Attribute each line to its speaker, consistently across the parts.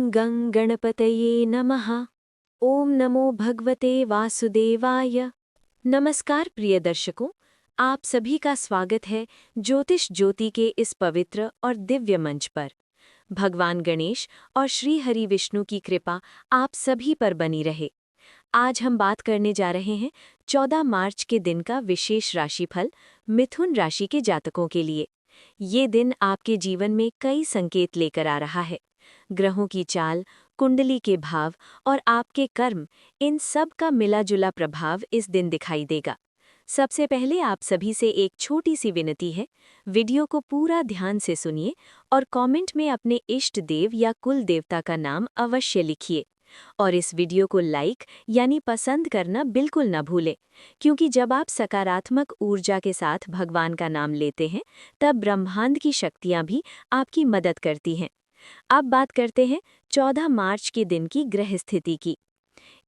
Speaker 1: गं गणपतये नमः। ओम नमो भगवते वासुदेवाय। नमस्कार प्रिय दर्शकों, आप सभी का स्वागत है ज्योतिष ज्योति के इस पवित्र और दिव्य मंच पर। भगवान गणेश और श्री हरि विष्णु की कृपा आप सभी पर बनी रहे। आज हम बात करने जा रहे हैं 14 मार्च के दिन का विशेष राशिफल मिथुन राशि के जातकों के लिए। ये दिन आपके जीवन में कई संकेत लेकर आ रहा है। ग्रहों की चाल, कुंडली के भाव और आपके कर्म, इन सब का मिला-जुला प्रभाव इस दिन दिखाई देगा। सबसे पहले आप सभी से एक छोटी सी विनती है, वीडियो को पूरा ध्यान से सुनिए और कमेंट में अपने इष्ट देव या कुल देवता का नाम अवश्य लिखिए। और इस वीडियो को लाइक यानी पसंद करना बिल्कुल न भूलें, क्योंकि जब आप सकारात्मक ऊर्जा के साथ भगवान का नाम लेते हैं, तब ब्रह्मांड की शक्तियां भी आपकी मदद करती हैं। अब बात करते हैं 14 मार्च के दिन की ग्रह स्थिति की।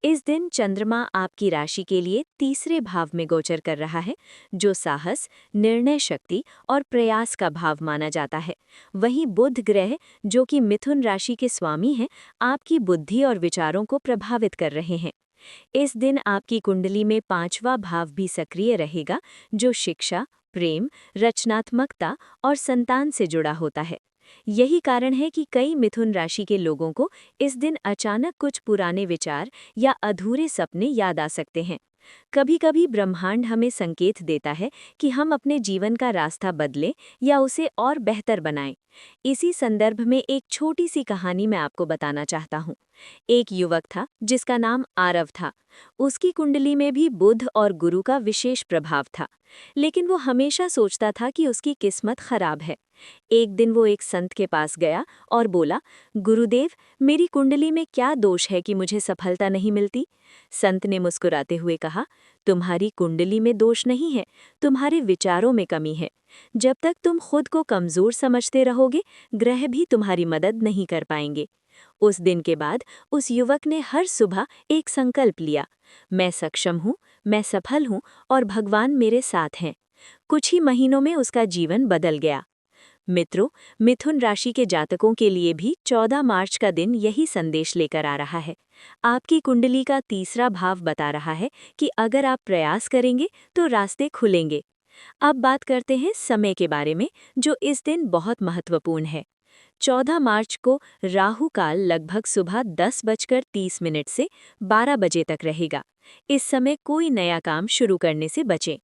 Speaker 1: इस दिन चंद्रमा आपकी राशि के लिए तीसरे भाव में गोचर कर रहा है, जो साहस, निर्णय शक्ति और प्रयास का भाव माना जाता है। वहीं बुध ग्रह, जो कि मिथुन राशि के स्वामी हैं, आपकी बुद्धि और विचारों को प्रभावित कर रहे हैं। इस दिन आपकी कुंडली में 5वां भाव भी सक्रिय रहेगा, जो शिक्षा, प्रेम, रचनात्मकता और संतान से जुड़ा होता है। यही कारण है कि कई मिथुन राशि के लोगों को इस दिन अचानक कुछ पुराने विचार या अधूरे सपने याद आ सकते हैं। कभी-कभी ब्रह्मांड हमें संकेत देता है कि हम अपने जीवन का रास्ता बदलें या उसे और बेहतर बनाएं। इसी संदर्भ में एक छोटी सी कहानी मैं आपको बताना चाहता हूँ। एक युवक था जिसका नाम आरव था। उसकी कुंडली में भी बुध और गुरु का विशेष प्रभाव था, लेकिन वो हमेशा सोचता था कि उसकी किस्मत खराब है। एक दिन वो एक संत के पास गया और बोला, गुरुदेव, मेरी कुंडली में क्या दोष है कि मुझे सफलता नहीं मिलती? संत ने मुस्कुराते हुए कहा, तुम्हारी कुंडली में दोष नहीं है, तुम्हारे विचारों में कमी है। जब तक तुम खुद को कमजोर समझते रहोगे, ग्रह भी तुम्हारी मदद नहीं कर पाएंगे। उस दिन के बाद उस युवक ने हर सुबह एक संकल्प लिया, मैं सक्षम हूँ, मैं सफल हूँ और भगवान मेरे साथ हैं। कुछ ही महीनों में उसका जीवन बदल गया। मित्रों, मिथुन राशि के जातकों के लिए भी 14 मार्च का दिन यही संदेश लेकर आ रहा है। आपकी कुंडली का तीसरा भाव बता रहा है कि अगर आप प्रयास करेंगे तो रास्ते खुलेंगे। अब बात करते हैं समय के बारे में, जो इस दिन बहुत महत्वपूर्ण है। 14 मार्च को राहु काल लगभग सुबह 10:30 से 12 बजे तक रहेगा। इस समय कोई नया काम शुरू करने से बचें।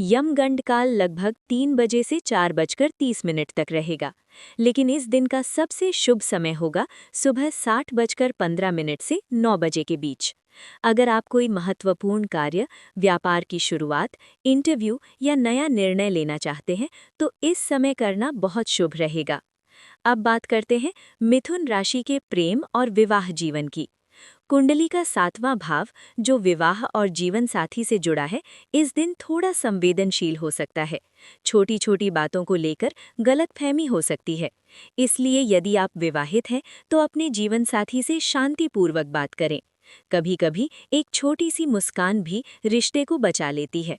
Speaker 1: यमगंड काल लगभग 3 बजे से 4:30 तक रहेगा, लेकिन इस दिन का सबसे शुभ समय होगा सुबह 7:15 से 9 बजे के बीच। अगर आप कोई महत्वपूर्ण कार्य, व्यापार की शुरुआत, इंटरव्यू या नया निर्णय लेना चाहते हैं, तो इस समय करना बहुत शुभ रहेगा। अब बात करते हैं मिथुन राशि के प्रेम और विवाह जीवन की। कुंडली का 7वां भाव, जो विवाह और जीवन साथी से जुड़ा है, इस दिन थोड़ा संवेदनशील हो सकता है। छोटी-छोटी बातों को लेकर गलतफहमी हो सकती है। इसलिए यदि आप विवाहित हैं, तो अपने जीवन साथी से शांतिपूर्वक बात करें। कभी-कभी एक छोटी सी मुस्कान भी रिश्ते को बचा लेती है।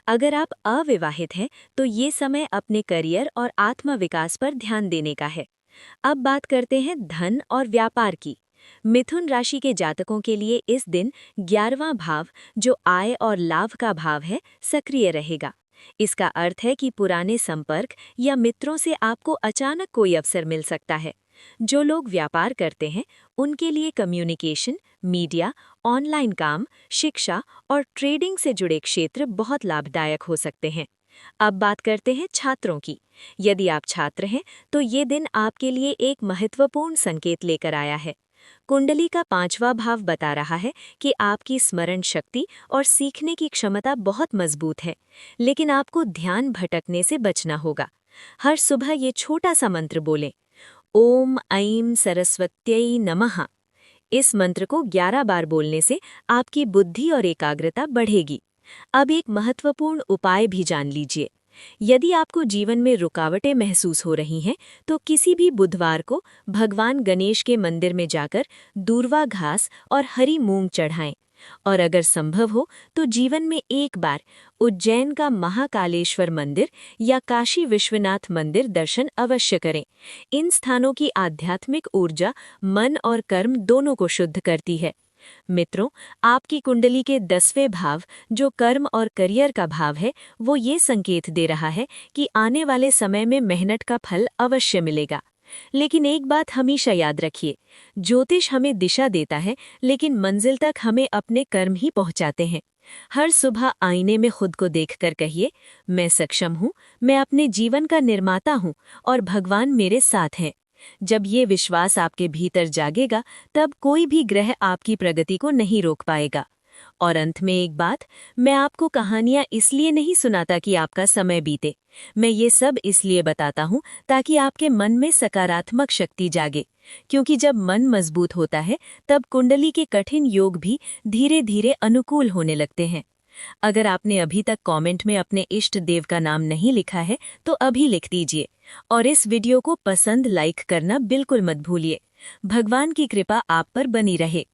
Speaker 1: अगर आप अविवाहित हैं, तो ये समय अपने करियर और आत्मविकास पर ध्यान देने का है। अब बात करते हैं धन और व्यापार की। मिथुन राशि के जातकों के लिए इस दिन 11वां भाव, जो आय और लाभ का भाव है, सक्रिय रहेगा। इसका अर्थ है कि पुराने संपर्क या मित्रों से आपको अचानक कोई अवसर मिल सकता है। जो लोग व्यापार करते हैं, उनके लिए कम्युनिकेशन, मीडिया, ऑनलाइन काम, शिक्षा और ट्रेडिंग से जुड़े क्षेत्र बहुत लाभदायक हो सकते हैं। अब बात करते हैं छात्रों की। यदि आप छात्र हैं, तो ये दिन आपके लिए एक महत्वपूर्ण संकेत लेकर आया है। कुंडली का 5वां भाव बता रहा है कि आपकी स्मरण शक्ति और सीखने की क्षमता बहुत मजबूत है, लेकिन आपको ध्यान भटकने से बचना होगा। हर सुबह ये छोटा सा मंत्र बोलें, ओम ऐं सरस्वत्यै नमः। इस मंत्र को 11 बार बोलने से आपकी बुद्धि और एकाग्रता बढ़ेगी। अब एक महत्वपूर्ण उपाय भी जान लीजिए। यदि आपको जीवन में रुकावटें महसूस हो रही हैं, तो किसी भी बुधवार को भगवान गणेश के मंदिर में जाकर दूर्वा घास और हरी मूंग चढ़ाएं। और अगर संभव हो तो जीवन में एक बार उज्जैन का महाकालेश्वर मंदिर या काशी विश्वनाथ मंदिर दर्शन अवश्य करें। इन स्थानों की आध्यात्मिक ऊर्जा मन और कर्म दोनों को शुद्ध करती है। मित्रों, आपकी कुंडली के 10वें भाव, जो कर्म और करियर का भाव है, वो ये संकेत दे रहा है कि आने वाले समय में मेहनत का फल अवश्य मिलेगा। लेकिन एक बात हमेशा याद रखिए, ज्योतिष हमें दिशा देता है, लेकिन मंजिल तक हमें अपने कर्म ही पहुंचाते हैं। हर सुबह आईने में खुद को देखकर कहिए, मैं सक्षम हूँ, मैं अपने जीवन का निर्माता हूँ और भगवान मेरे साथ हैं। जब ये विश्वास आपके भीतर जागेगा, तब कोई भी ग्रह आपकी प्रगति को नहीं रोक पाएगा। और अंत में एक बात, मैं आपको कहानियां इसलिए नहीं सुनाता कि आपका समय बीते। मैं ये सब इसलिए बताता हूँ ताकि आपके मन में सकारात्मक शक्ति जागे, क्योंकि जब मन मजबूत होता है तब कुंडली के कठिन योग भी धीरे धीरे अनुकूल होने लगते हैं। अगर आपने अभी तक कमेंट में अपने इष्ट देव का नाम नहीं लिखा है तो अभी लिख दीजिए और इस वीडियो को पसंद लाइक करना बिल्कुल मत भूलिए। भगवान की कृपा आप पर बनी रहे।